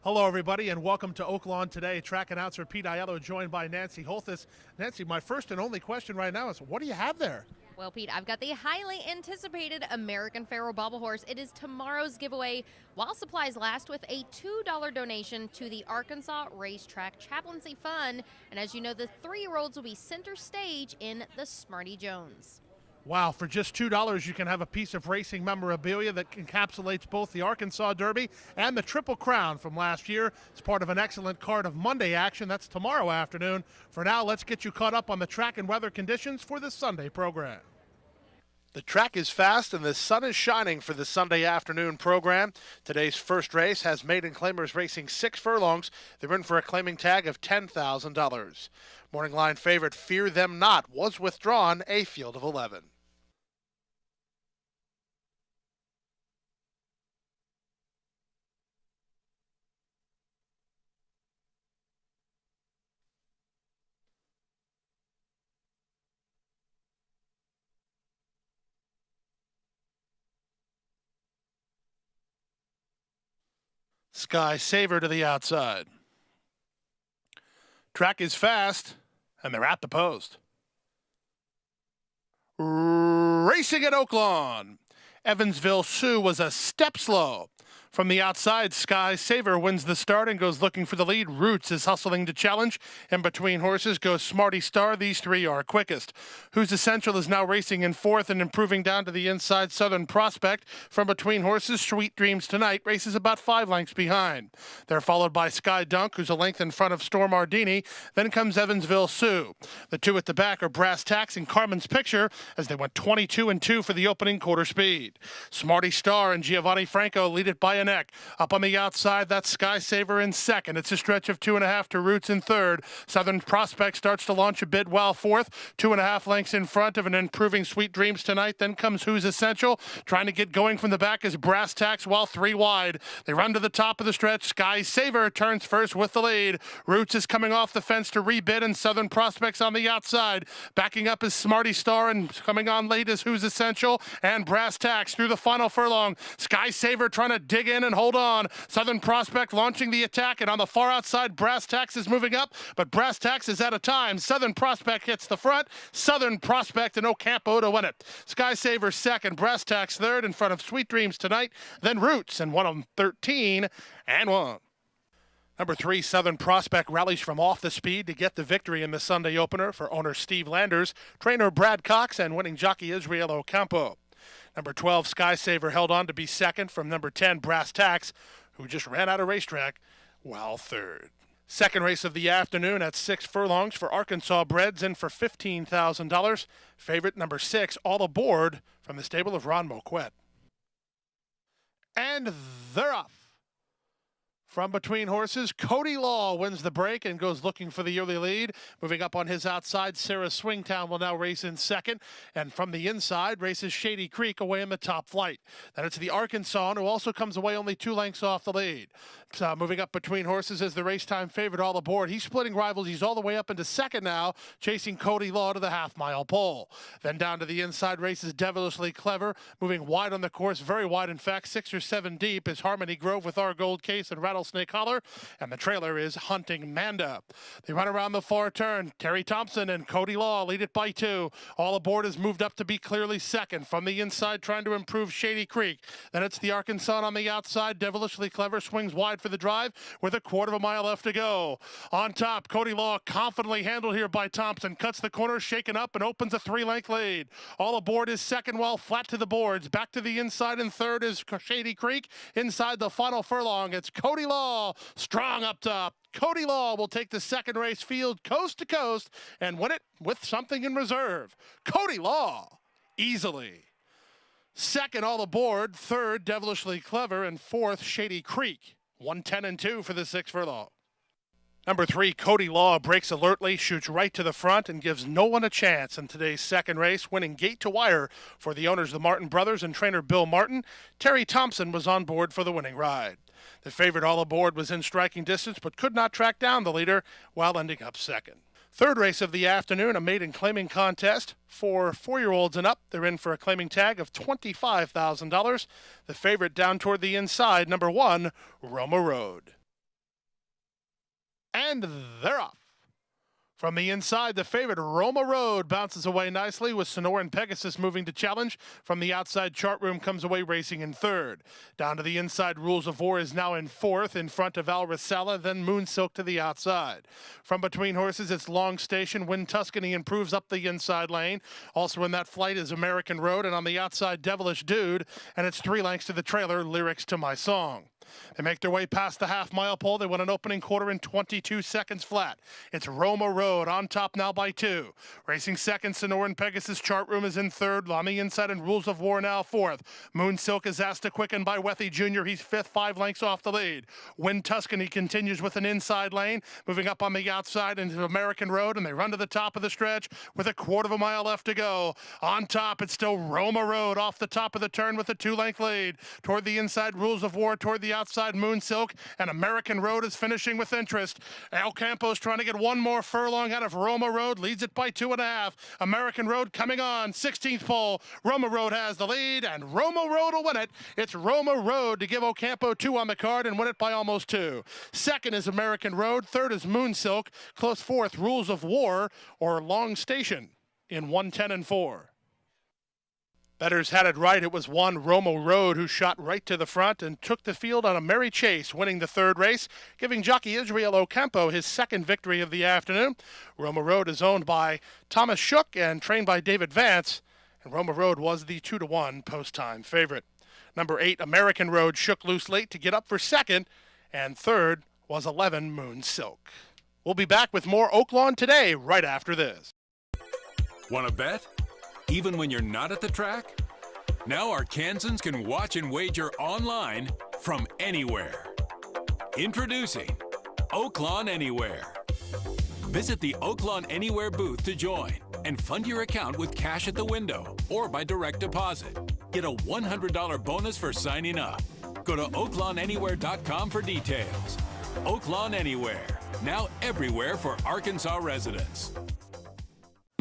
Hello, everybody, and welcome to Oaklawn Today. Track announcer Pete Aiello joined by Nancy Holthus. Nancy, my first and only question right now is, what do you have there? Well, Pete, I've got the highly anticipated American Pharoah Bobble Horse. It is tomorrow's giveaway while supplies last with a $2 donation to the Arkansas Racetrack Chaplaincy Fund. And as you know, the 3-year-olds will be center stage in the Smarty Jones. Wow, for just $2, you can have a piece of racing memorabilia that encapsulates both the Arkansas Derby and the Triple Crown from last year. It's part of an excellent card of Monday action. That's tomorrow afternoon. For now, let's get you caught up on the track and weather conditions for the Sunday program. The track is fast and the sun is shining for the Sunday afternoon program. Today's first race has maiden claimers racing 6 furlongs. They're in for a claiming tag of $10,000. Morning line favorite Fear Them Not was withdrawn, a field of 11. Sky Saver to the outside. Track is fast, and they're at the post. Racing at Oaklawn. Evansville Sioux was a step slow. From the outside, Sky Saver wins the start and goes looking for the lead. Roots is hustling to challenge. In between horses goes Smarty Star. These three are quickest. Who's Essential is now racing in fourth and improving down to the inside. Southern Prospect. From between horses, Sweet Dreams Tonight races about 5 lengths behind. They're followed by Sky Dunk, who's a length in front of Storm Ardini. Then comes Evansville Sioux. The two at the back are Brass Tacks and Carmen's Picture as they went 22-2 for the opening quarter speed. Smarty Star and Giovanni Franco lead it by a neck. Up on the outside, that's Sky Saver in second. It's a stretch of 2.5 to Roots in third. Southern Prospect starts to launch a bit while fourth. 2.5 lengths in front of an improving Sweet Dreams Tonight. Then comes Who's Essential. Trying to get going from the back is Brass Tacks while 3 wide. They run to the top of the stretch. Sky Saver turns first with the lead. Roots is coming off the fence to rebid, and Southern Prospect's on the outside. Backing up is Smarty Star, and coming on late is Who's Essential and Brass Tacks through the final furlong. Sky Saver trying to dig in and hold on. Southern Prospect launching the attack, and on the far outside, Brass Tacks is moving up, but Brass Tacks is out of time. Southern Prospect hits the front. Southern Prospect and Ocampo to win it. Sky Saver second, Brass Tacks third in front of Sweet Dreams Tonight, then Roots, and 1 of them 13-1. Number 3, Southern Prospect rallies from off the speed to get the victory in the Sunday opener for owner Steve Landers, trainer Brad Cox, and winning jockey Israel Ocampo. Number 12, Sky Saver held on to be second from number 10, Brass Tacks, who just ran out of racetrack, while third. Second race of the afternoon at 6 furlongs for Arkansas breds in for $15,000. Favorite number 6, All Aboard, from the stable of Ron Moquette. And they're off. From between horses, Cody Law wins the break and goes looking for the early lead. Moving up on his outside, Sarah Swingtown will now race in second. And from the inside, races Shady Creek away in the top flight. Then it's the Arkansas, who also comes away only 2 lengths off the lead. So moving up between horses is the race time favorite, All Aboard. He's splitting rivals. He's all the way up into second now, chasing Cody Law to the half-mile pole. Then down to the inside races Devilishly Clever, moving wide on the course, very wide in fact, 6 or 7 deep is Harmony Grove with Our Gold Case and Rattlesnake Holler, and the trailer is Hunting Manda. They run around the far turn. Terry Thompson and Cody Law lead it by 2. All Aboard is moved up to be clearly second. From the inside, trying to improve Shady Creek. Then it's the Arkansas on the outside. Devilishly Clever swings wide for the drive with a 1/4 mile left to go. On top, Cody Law confidently handled here by Thompson. Cuts the corner, shaken up, and opens a 3-length lead. All Aboard is second while flat to the boards. Back to the inside, and third is Shady Creek. Inside the final furlong, it's Cody Law, strong up top. Cody Law will take the second race field coast to coast and win it with something in reserve. Cody Law, easily. Second, All Aboard. Third, Devilishly Clever. And fourth, Shady Creek. 110-2 for the 6 furlong. Number 3, Cody Law breaks alertly, shoots right to the front, and gives no one a chance in today's second race, winning gate to wire for the owners, the Martin brothers and trainer Bill Martin. Terry Thompson was on board for the winning ride. The favorite, All Aboard, was in striking distance but could not track down the leader while ending up second. Third race of the afternoon, a maiden claiming contest for 4-year-olds and up. They're in for a claiming tag of $25,000. The favorite down toward the inside, number 1, Roma Road. And they're off. From the inside, the favorite, Roma Road, bounces away nicely with Sonoran Pegasus moving to challenge. From the outside, Chart Room comes away racing in third. Down to the inside, Rules of War is now in fourth, in front of Al Risala, then Moon Silk to the outside. From between horses, it's Long Station. Wind Tuscany improves up the inside lane. Also in that flight is American Road, and on the outside, Devilish Dude, and it's 3 lengths to the trailer, Lyrics to My Song. They make their way past the half-mile pole. They won an opening quarter in 22 seconds flat. It's Roma Road on top now by 2. Racing second, Sonoran Pegasus. Chart Room is in third. On the inside, and Rules of War now fourth. Moon Silk is asked to quicken by Wethy Jr. He's fifth, 5 lengths off the lead. Wind Tuscany continues with an inside lane, moving up on the outside into American Road, and they run to the top of the stretch with a quarter of a mile left to go. On top, it's still Roma Road off the top of the turn with a 2-length lead. Toward the inside, Rules of War. Toward the outside, Moon Silk, and American Road is finishing with interest. El Campo's trying to get one more furlong out of Roma Road, leads it by 2.5. American Road coming on, 16th pole. Roma Road has the lead, and Roma Road will win it. It's Roma Road to give Ocampo 2 on the card and win it by almost 2. Second is American Road. Third is Moon Silk. Close fourth, Rules of War or Long Station in 1:10 and 4. Bettors had it right. It was one Roma Road who shot right to the front and took the field on a merry chase, winning the third race, giving jockey Israel Ocampo his second victory of the afternoon. Roma Road is owned by Thomas Shook and trained by David Vance, and Roma Road was the 2-1 post-time favorite. Number 8, American Road, shook loose late to get up for second, and third was 11, Moon Silk. We'll be back with more Oaklawn Today right after this. Want to bet? Even when you're not at the track? Now Arkansans can watch and wager online from anywhere. Introducing Oaklawn Anywhere. Visit the Oaklawn Anywhere booth to join and fund your account with cash at the window or by direct deposit. Get a $100 bonus for signing up. Go to oaklawnanywhere.com for details. Oaklawn Anywhere, now everywhere for Arkansas residents.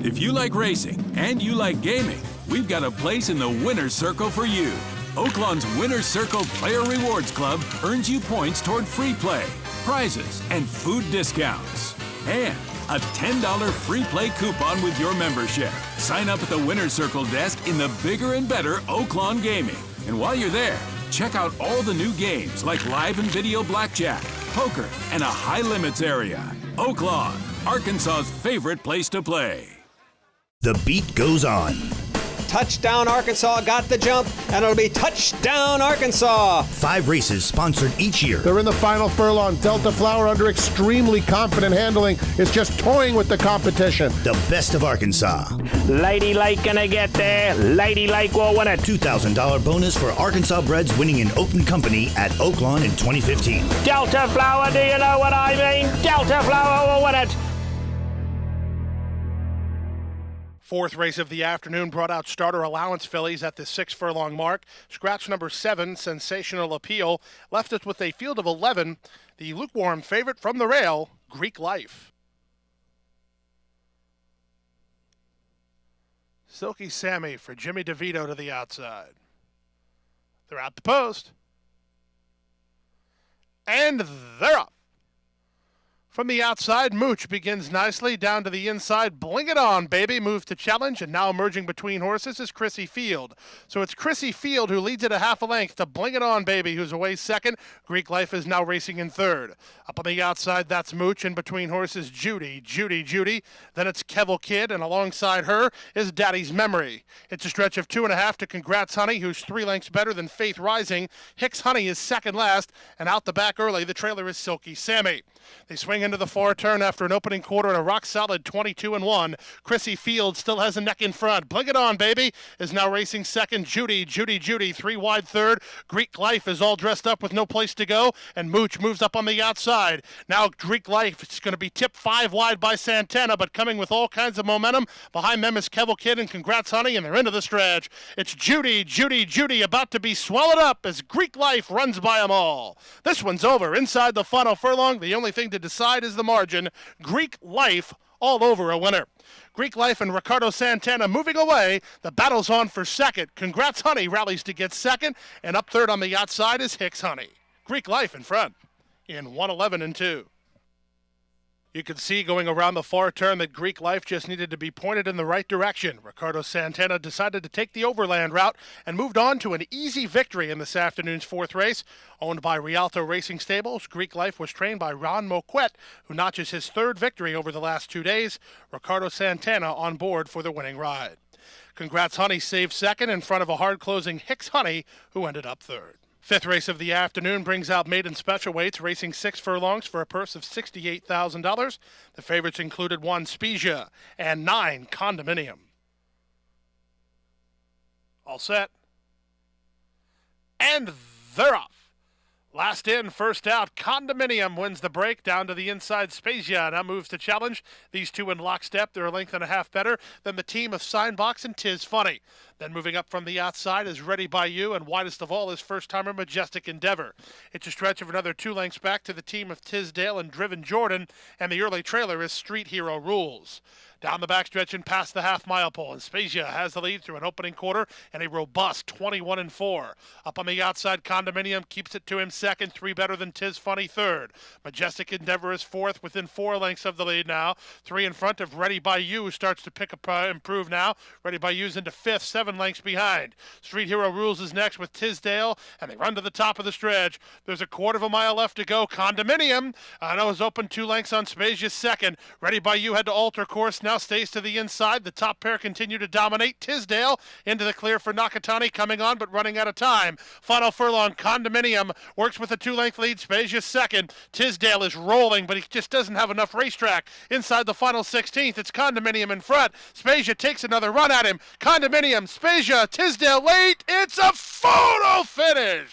If you like racing and you like gaming, we've got a place in the Winner's Circle for you. Oaklawn's Winner's Circle Player Rewards Club earns you points toward free play, prizes, and food discounts. And a $10 free play coupon with your membership. Sign up at the Winner's Circle desk in the bigger and better Oaklawn Gaming. And while you're there, check out all the new games like live and video blackjack, poker, and a high limits area. Oaklawn, Arkansas's favorite place to play. The beat goes on. Touchdown Arkansas got the jump, and it'll be touchdown Arkansas. 5 races sponsored each year. They're in the final furlong. Delta Flower, under extremely confident handling, is just toying with the competition. The best of Arkansas. Lady Lake gonna get there. Lady Lake will win it. $2,000 bonus for Arkansas breds winning in open company at Oaklawn in 2015. Delta Flower, do you know what I mean? Delta Flower will win it. Fourth race of the afternoon brought out starter allowance fillies at the 6 furlong mark. Scratch number 7, Sensational Appeal, left us with a field of 11. The lukewarm favorite from the rail, Greek Life. Silky Sammy for Jimmy DeVito to the outside. They're out the post. And they're off. From the outside, Mooch begins nicely. Down to the inside, Bling It On, baby. Move to challenge, and now emerging between horses is Chrissy Field. So it's Chrissy Field who leads it a half a length to Bling It On, baby, who's away second. Greek Life is now racing in third. Up on the outside, that's Mooch. In between horses, Judy. Then it's Kevel Kid, and alongside her is Daddy's Memory. It's a stretch of 2.5 to Congrats Honey, who's 3 lengths better than Faith Rising. Hicks Honey is second last, and out the back early, the trailer is Silky Sammy. They swing into the far turn after an opening quarter and a rock-solid 22-1. Chrissy Field still has a neck in front. Bling It On, baby, is now racing second. Judy, 3 wide third. Greek Life is all dressed up with no place to go, and Mooch moves up on the outside. Now Greek Life is going to be tipped 5 wide by Santana, but coming with all kinds of momentum. Behind them is Kevel Kid and Congrats Honey, and they're into the stretch. It's Judy, about to be swallowed up as Greek Life runs by them all. This one's over. Inside the final furlong, the only thing to decide is the margin. Greek Life all over a winner. Greek Life and Ricardo Santana moving away. The battle's on for second. Congrats Honey rallies to get second, and up third on the outside is Hicks Honey. Greek Life in front in 1:11 and 2. You could see going around the far turn that Greek Life just needed to be pointed in the right direction. Ricardo Santana decided to take the overland route and moved on to an easy victory in this afternoon's fourth race. Owned by Rialto Racing Stables, Greek Life was trained by Ron Moquette, who notches his third victory over the last 2 days. Ricardo Santana on board for the winning ride. Congrats Honey saved second in front of a hard-closing Hicks Honey, who ended up third. Fifth race of the afternoon brings out maiden special weights, racing 6 furlongs for a purse of $68,000. The favorites included 1 Spezia and 9 Condominium. All set. And they're off. Last in, first out, Condominium wins the break down to the inside. Spezia now moves to challenge. These two in lockstep. They're a length and a half better than the team of Signbox and Tis Funny. Then moving up from the outside is Ready By You, and widest of all is first-timer Majestic Endeavor. It's a stretch of another 2 lengths back to the team of Tisdale and Driven Jordan, and the early trailer is Street Hero Rules. Down the backstretch and past the half-mile pole, and Spezia has the lead through an opening quarter and a robust 21-4. Up on the outside, Condominium keeps it to him second, 3 better than Tis Funny third. Majestic Endeavor is fourth, within 4 lengths of the lead now. 3 in front of Ready By You, who starts to pick up, improve now. Ready By You's into fifth, 7 lengths behind. Street Hero Rules is next with Tisdale, and they run to the top of the stretch. There's a quarter of a mile left to go. Condominium, I know, is open 2 lengths on Spezia's second. Ready By You had to alter course, now stays to the inside. The top pair continue to dominate. Tisdale into the clear for Nakatani, coming on but running out of time. Final furlong, Condominium works with a 2-length lead. Spezia second. Tisdale is rolling, but he just doesn't have enough racetrack. Inside the final 16th, it's Condominium in front. Spezia takes another run at him. Condominium, Spezia, Tisdale late. It's a photo finish.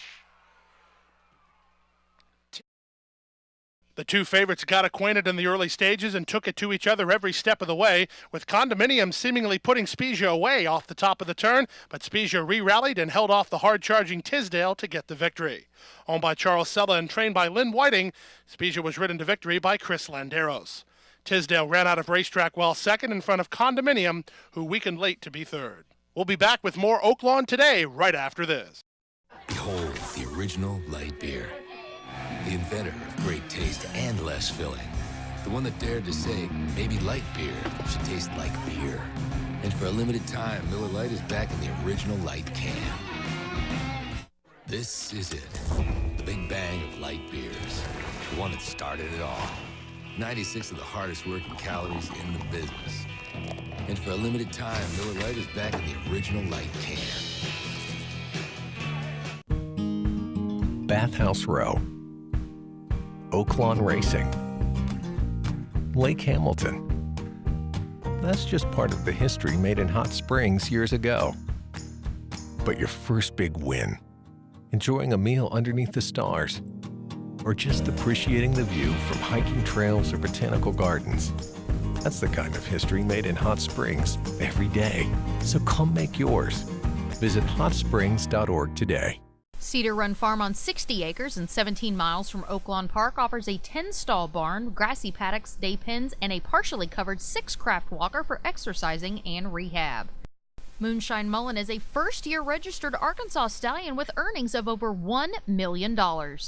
The two favorites got acquainted in the early stages and took it to each other every step of the way, with Condominium seemingly putting Spezia away off the top of the turn, but Spezia re-rallied and held off the hard-charging Tisdale to get the victory. Owned by Charles Sella and trained by Lynn Whiting, Spezia was ridden to victory by Chris Landeros. Tisdale ran out of racetrack while second in front of Condominium, who weakened late to be third. We'll be back with more Oaklawn Today right after this. Behold the original light beer. The inventor of great taste and less filling. The one that dared to say, maybe light beer should taste like beer. And for a limited time, Miller Lite is back in the original light can. This is it. The big bang of light beers. The one that started it all. 96 of the hardest working calories in the business. And for a limited time, Miller Lite is back in the original light can. Bathhouse Row, Oaklawn Racing, Lake Hamilton. That's just part of the history made in Hot Springs years ago. But your first big win, enjoying a meal underneath the stars, or just appreciating the view from hiking trails or botanical gardens. That's the kind of history made in Hot Springs every day. So come make yours. Visit hotsprings.org today. Cedar Run Farm on 60 acres and 17 miles from Oaklawn Park offers a 10-stall barn, grassy paddocks, day pens, and a partially covered 6-craft walker for exercising and rehab. Moonshine Mullen is a first-year registered Arkansas stallion with earnings of over $1 million. Moonshine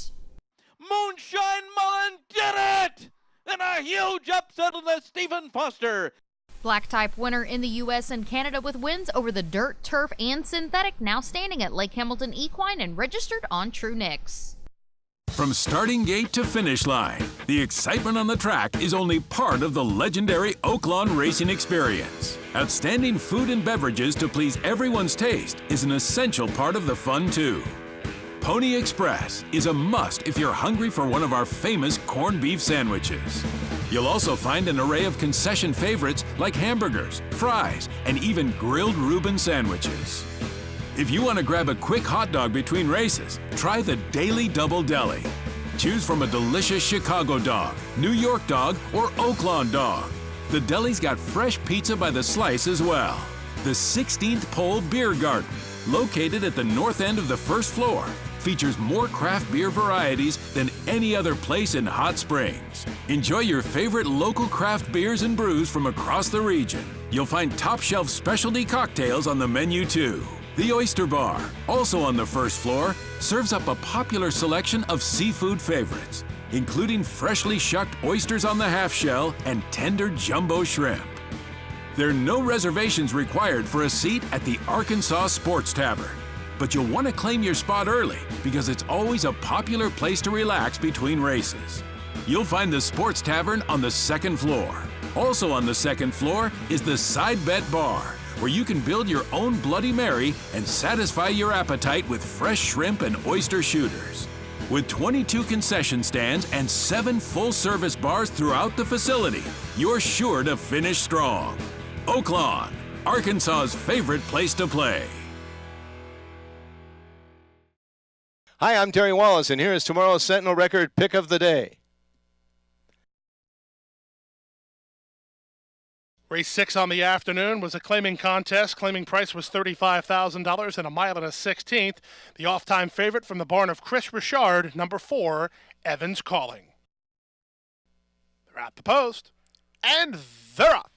Mullen did it! And a huge upset of the Stephen Foster. Black type winner in the U.S. and Canada with wins over the dirt, turf, and synthetic, now standing at Lake Hamilton Equine and registered on True Nicks. From starting gate to finish line, the excitement on the track is only part of the legendary Oaklawn racing experience. Outstanding food and beverages to please everyone's taste is an essential part of the fun too. Pony Express is a must if you're hungry for one of our famous corned beef sandwiches. You'll also find an array of concession favorites like hamburgers, fries, and even grilled Reuben sandwiches. If you want to grab a quick hot dog between races, try the Daily Double Deli. Choose from a delicious Chicago dog, New York dog, or Oaklawn dog. The deli's got fresh pizza by the slice as well. The 16th Pole Beer Garden, located at the north end of the first floor, features more craft beer varieties than any other place in Hot Springs. Enjoy your favorite local craft beers and brews from across the region. You'll find top-shelf specialty cocktails on the menu too. The Oyster Bar, also on the first floor, serves up a popular selection of seafood favorites. including freshly shucked oysters on the half shell and tender jumbo shrimp. There are no reservations required for a seat at the Arkansas Sports Tavern, but you'll want to claim your spot early because it's always a popular place to relax between races. You'll find the Sports Tavern on the second floor. Also on the second floor is the Side Bet Bar, where you can build your own Bloody Mary and satisfy your appetite with fresh shrimp and oyster shooters. With 22 concession stands and 7 full-service bars throughout the facility, you're sure to finish strong. Oaklawn, Arkansas's favorite place to play. Hi, I'm Terry Wallace, and here is tomorrow's Sentinel Record Pick of the Day. Race 6 on the afternoon was a claiming contest. Claiming price was $35,000 and a mile and a 16th. The off-time favorite from the barn of Chris Richard, number 4, Evans Calling. They're at the post, and they're off.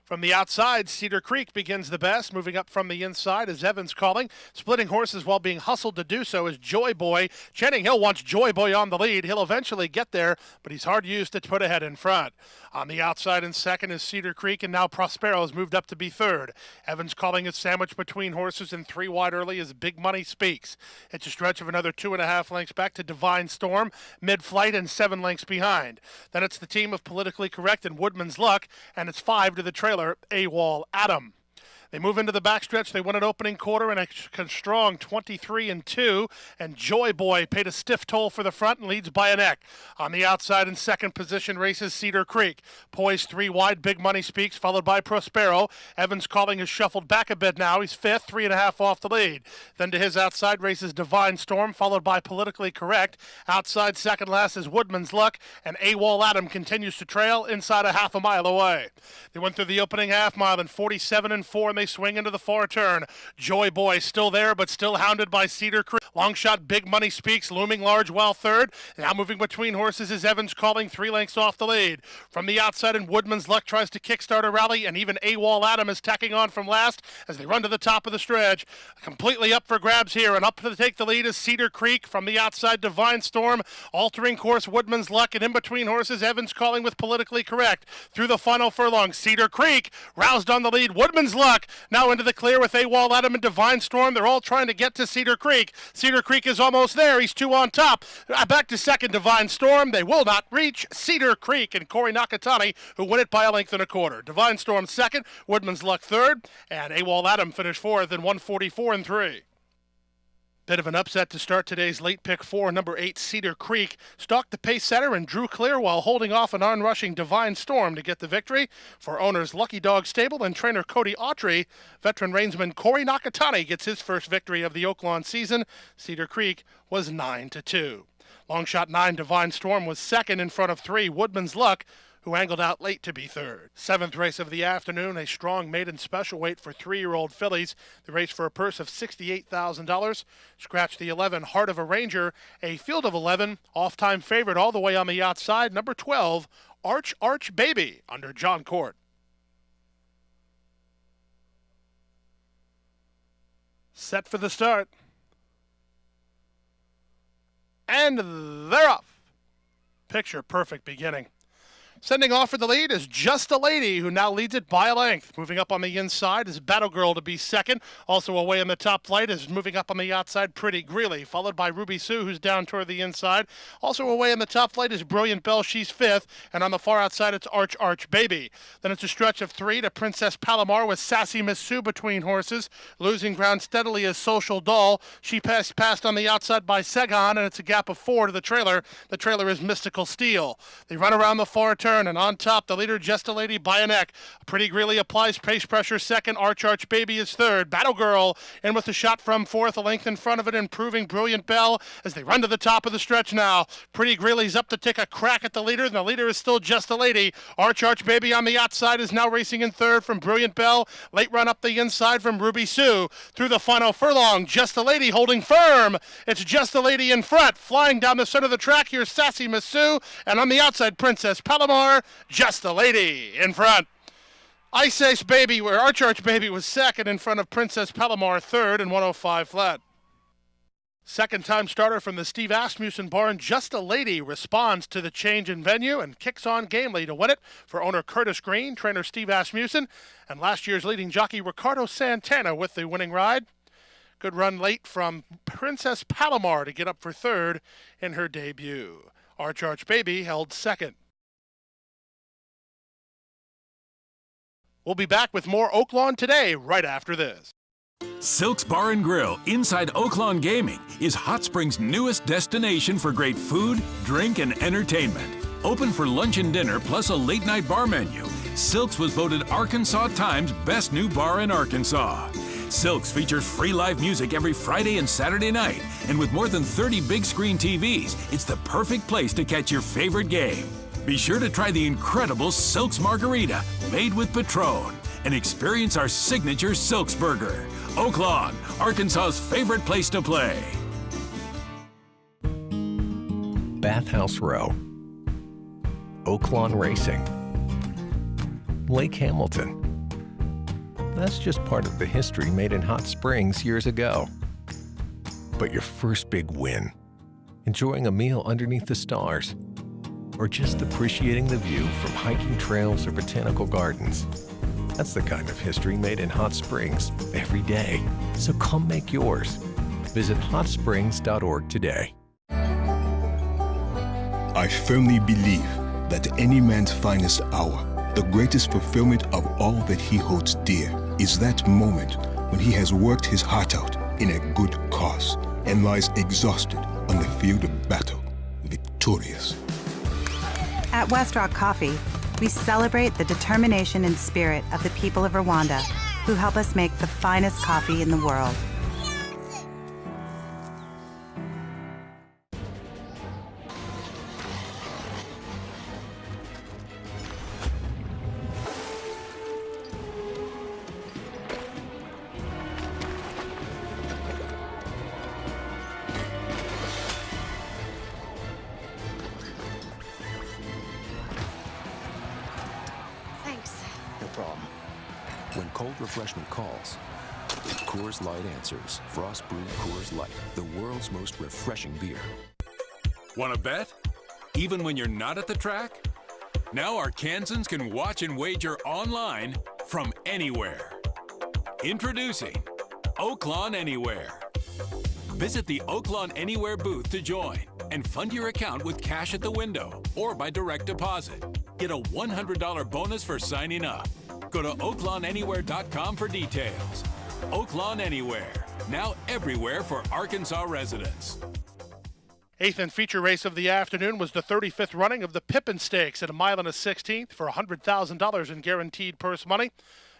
From the outside, Cedar Creek begins the best. Moving up from the inside is Evans Calling. Splitting horses while being hustled to do so is Joy Boy. Channing Hill wants Joy Boy on the lead. He'll eventually get there, but he's hard used to put ahead in front. On the outside in second is Cedar Creek, and now Prospero has moved up to be third. Evans Calling is sandwiched between horses, and 3 wide early as Big Money Speaks. It's a stretch of another 2.5 lengths back to Divine Storm, mid-flight, and 7 lengths behind. Then it's the team of Politically Correct and Woodman's Luck, and it's 5 to the trailer, AWOL Adam. They move into the backstretch. They won an opening quarter and a strong 23-2. And Joy Boy paid a stiff toll for the front and leads by a neck. On the outside in second position races Cedar Creek. Poised 3 wide, Big Money Speaks, followed by Prospero. Evans Calling is shuffled back a bit now. He's fifth, 3.5 off the lead. Then to his outside races Divine Storm, followed by Politically Correct. Outside second last is Woodman's Luck, and AWOL Adam continues to trail inside a half a mile away. They went through the opening half mile in 47-4, and they swing into the far turn. Joy Boy still there, but still hounded by Cedar Creek. Long shot, Big Money Speaks, looming large while third. Now moving between horses is Evans Calling, 3 lengths off the lead. From the outside in Woodman's Luck tries to kickstart a rally, and even AWOL Adam is tacking on from last as they run to the top of the stretch. Completely up for grabs here, and up to take the lead is Cedar Creek. From the outside, Divine Storm, altering course, Woodman's Luck, and in between horses, Evans Calling with Politically Correct. Through the final furlong, Cedar Creek roused on the lead. Woodman's Luck now into the clear with AWOL Adam and Divine Storm. They're all trying to get to Cedar Creek. Cedar Creek is almost there. He's 2 on top. Back to second, Divine Storm. They will not reach Cedar Creek and Corey Nakatani, who win it by a length and a quarter. Divine Storm second, Woodman's Luck third, and AWOL Adam finished fourth in 1:44-3. Bit of an upset to start today's late pick 4. Number 8, Cedar Creek, stalked the pace setter and drew clear while holding off an onrushing Divine Storm to get the victory. For owners Lucky Dog Stable and trainer Cody Autry, veteran reinsman Corey Nakatani gets his first victory of the Oaklawn season. Cedar Creek was 9-2. Long shot 9, Divine Storm, was second in front of 3, Woodman's Luck, who angled out late to be third. 7th race of the afternoon, a strong maiden special weight for 3-year-old fillies. The race for a purse of $68,000. Scratch the 11, Heart of a Ranger, a field of 11, off-time favorite all the way on the outside, number 12, Arch Baby, under John Court. Set for the start. And they're off. Picture perfect beginning. Sending off for the lead is Just a Lady, who now leads it by a length. Moving up on the inside is Battle Girl to be second. Also away in the top flight is moving up on the outside Pretty Greeley, followed by Ruby Sue, who's down toward the inside. Also away in the top flight is Brilliant Belle, she's fifth. And on the far outside, it's Arch Baby. Then it's a stretch of 3 to Princess Palomar with Sassy Miss Sue between horses. Losing ground steadily is Social Doll. She passed on the outside by Segon, and it's a gap of 4 to the trailer. The trailer is Mystical Steel. They run around the far turn, and on top, the leader, Just a Lady, by a neck. Pretty Greeley applies pace pressure second. Arch Baby is third. Battle Girl in with a shot from fourth, a length in front of it, improving Brilliant Belle as they run to the top of the stretch now. Pretty Greeley's up to take a crack at the leader, and the leader is still Just a Lady. Arch Baby on the outside is now racing in third from Brilliant Belle. Late run up the inside from Ruby Sue. Through the final furlong, Just a Lady holding firm. It's Just a Lady in front. Flying down the center of the track, here's Sassy Miss Sue, and on the outside, Princess Palomar. Just a Lady in front. Ice Baby, where Arch Baby was second in front of Princess Palomar third in 105 flat. Second-time starter from the Steve Asmussen barn, Just a Lady, responds to the change in venue and kicks on gamely to win it for owner Curtis Green, trainer Steve Asmussen, and last year's leading jockey Ricardo Santana with the winning ride. Good run late from Princess Palomar to get up for third in her debut. Arch Baby held second. We'll be back with more Oaklawn Today right after this. Silk's Bar and Grill inside Oaklawn Gaming is Hot Springs' newest destination for great food, drink, and entertainment. Open for lunch and dinner plus a late-night bar menu, Silk's was voted Arkansas Times Best New Bar in Arkansas. Silk's features free live music every Friday and Saturday night, and with more than 30 big screen TVs, it's the perfect place to catch your favorite game. Be sure to try the incredible Silk's Margarita made with Patron and experience our signature Silk's Burger. Oaklawn, Arkansas's favorite place to play. Bathhouse Row, Oaklawn Racing, Lake Hamilton. That's just part of the history made in Hot Springs years ago. But your first big win, enjoying a meal underneath the stars, or just appreciating the view from hiking trails or botanical gardens. That's the kind of history made in Hot Springs every day. So come make yours. Visit hotsprings.org today. I firmly believe that any man's finest hour, the greatest fulfillment of all that he holds dear, is that moment when he has worked his heart out in a good cause and lies exhausted on the field of battle, victorious. At West Rock Coffee, we celebrate the determination and spirit of the people of Rwanda who help us make the finest coffee in the world. When cold refreshment calls, Coors Light answers. Frost brewed Coors Light, the world's most refreshing beer. Want to bet? Even when you're not at the track? Now Arkansans can watch and wager online from anywhere. Introducing Oaklawn Anywhere. Visit the Oaklawn Anywhere booth to join and fund your account with cash at the window or by direct deposit. Get a $100 bonus for signing up. Go to oaklawnanywhere.com for details. Oaklawn Anywhere, now everywhere for Arkansas residents. Eighth and feature race of the afternoon was the 35th running of the Pippin Stakes at 1 1/16 for $100,000 in guaranteed purse money.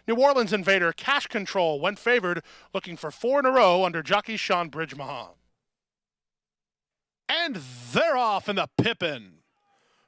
New Orleans Invader Cash Control went favored, looking for 4 in a row under jockey Sean Bridgemahan. And they're off in the Pippin.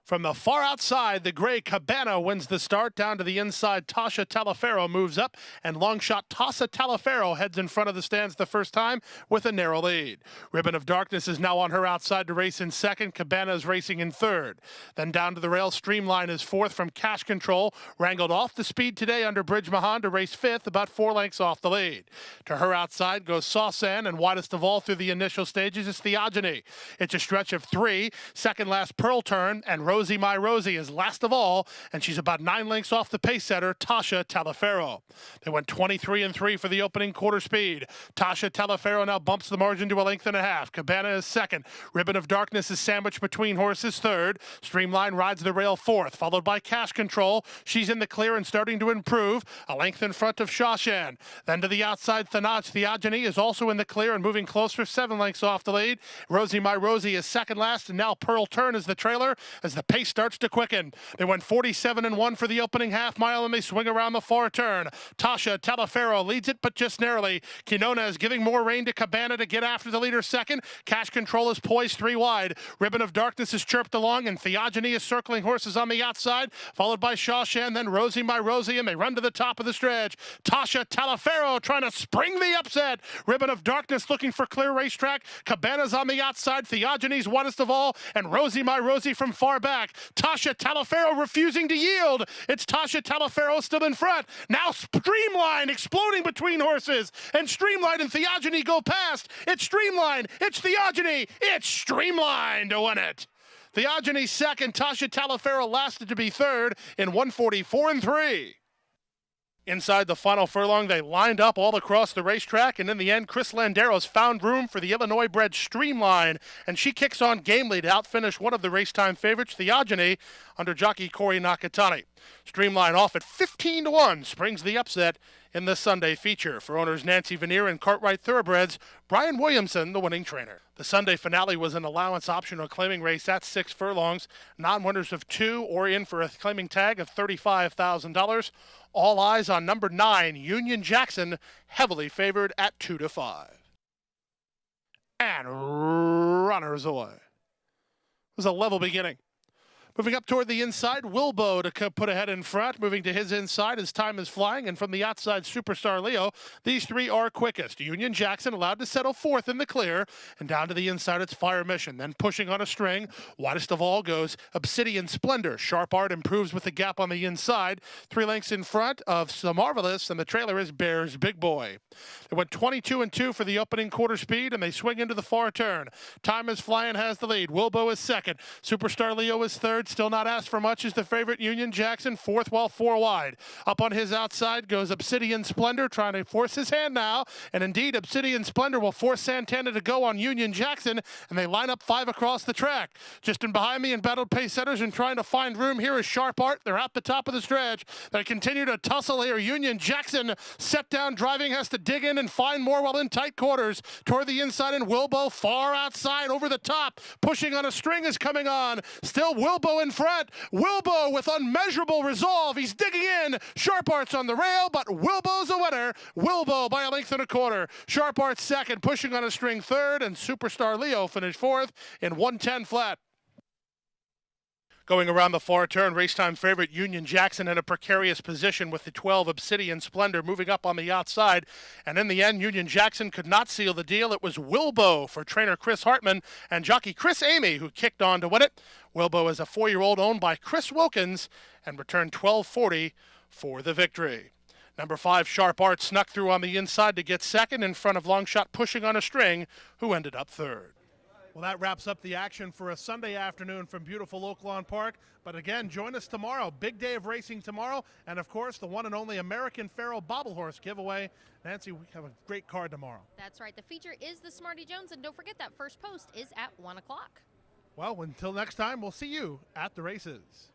From the far outside, the gray Cabana wins the start. Down to the inside, Tasha Talaferro moves up, and long shot Tasha Talaferro heads in front of the stands the first time with a narrow lead. Ribbon of Darkness is now on her outside to race in second. Cabana is racing in third. Then down to the rail, Streamline is fourth from Cash Control, wrangled off the speed today under Bridgemahan to race fifth, about 4 lengths off the lead. To her outside goes Sausan, and widest of all through the initial stages is Theogony. It's a stretch of 3, second last Pearl Turn, and Rosie My Rosie is last of all, and she's about 9 lengths off the pace setter, Tasha Talaferro. They went 23-3 for the opening quarter speed. Tasha Talaferro now bumps the margin to 1.5 lengths. Cabana is second. Ribbon of Darkness is sandwiched between horses third. Streamline rides the rail fourth, followed by Cash Control. She's in the clear and starting to improve, a length in front of Shawshan. Then to the outside, Theogony is also in the clear and moving closer, 7 lengths off the lead. Rosie My Rosie is second last, and now Pearl Turn is the trailer as the pace starts to quicken. They went 47-1 for the opening half mile, and they swing around the far turn. Tasha Talaferro leads it, but just narrowly. Quinona is giving more rein to Cabana to get after the leader second. Cash Control is poised 3 wide. Ribbon of Darkness is chirped along, and Theogony is circling horses on the outside, followed by Shawshan, then Rosie My Rosie, and they run to the top of the stretch. Tasha Talaferro trying to spring the upset. Ribbon of Darkness looking for clear racetrack. Cabana's on the outside. Theogony's widest of all, and Rosie My Rosie from far back. track. Tasha Talaferro refusing to yield. It's Tasha Talaferro still in front. Now Streamline exploding between horses. And Streamline and Theogony go past. It's Streamline. It's Theogony. It's Streamline to win it. Theogony second. Tasha Talaferro lasted to be third in 1:44.3. Inside the final furlong, they lined up all across the racetrack, and in the end, Chris Landeros found room for the Illinois-bred Streamline, and she kicks on gamely to outfinish one of the racetime favorites, Theogony, under jockey Corey Nakatani. Streamline off at 15-1 springs the upset in the Sunday feature. For owners Nancy Veneer and Cartwright Thoroughbreds, Brian Williamson, the winning trainer. The Sunday finale was an allowance optional claiming race at 6 furlongs. Non-winners of 2 or in for a claiming tag of $35,000. All eyes on number 9, Union Jackson, heavily favored at 2-5. And runners away. It was a level beginning. Moving up toward the inside, Wilbo to put ahead in front. Moving to his inside as time is flying. And from the outside, Superstar Leo. These three are quickest. Union Jackson allowed to settle fourth in the clear. And down to the inside, it's Fire Mission. Then pushing on a string. Widest of all goes Obsidian Splendor. Sharp Art improves with the gap on the inside. 3 lengths in front of So Marvelous. And the trailer is Bears Big Boy. They went 22-2 for the opening quarter speed. And they swing into the far turn. Time is flying has the lead. Wilbo is second. Superstar Leo is third. Still not asked for much is the favorite Union Jackson, fourth while 4 wide. Up on his outside goes Obsidian Splendor, trying to force his hand now. And indeed, Obsidian Splendor will force Santana to go on Union Jackson, and they line up 5 across the track. Just in behind me in battled pace setters and trying to find room here is Sharp Art. They're at the top of the stretch. They continue to tussle here. Union Jackson set down driving, has to dig in and find more while in tight quarters. Toward the inside, and Wilbo far outside over the top. Pushing on a string is coming on. Still Wilbo in front. Wilbo with unmeasurable resolve. He's digging in. Sharp Art's on the rail, but Wilbo's a winner. Wilbo by a length and a quarter. Sharp Art's second, pushing on a string third, and Superstar Leo finished fourth in 1:10 flat. Going around the far turn, racetime favorite Union Jackson in a precarious position with the 12 Obsidian Splendor moving up on the outside. And in the end, Union Jackson could not seal the deal. It was Wilbo for trainer Chris Hartman and jockey Chris Amy who kicked on to win it. Wilbo is a 4-year-old owned by Chris Wilkins and returned $12.40 for the victory. Number 5, Sharp Art snuck through on the inside to get second in front of Longshot pushing on a string, who ended up third. Well, that wraps up the action for a Sunday afternoon from beautiful Oaklawn Park. But again, join us tomorrow. Big day of racing tomorrow. And, of course, the one and only American Pharoah Bobble Horse giveaway. Nancy, we have a great card tomorrow. That's right. The feature is the Smarty Jones. And don't forget that first post is at 1 o'clock. Well, until next time, we'll see you at the races.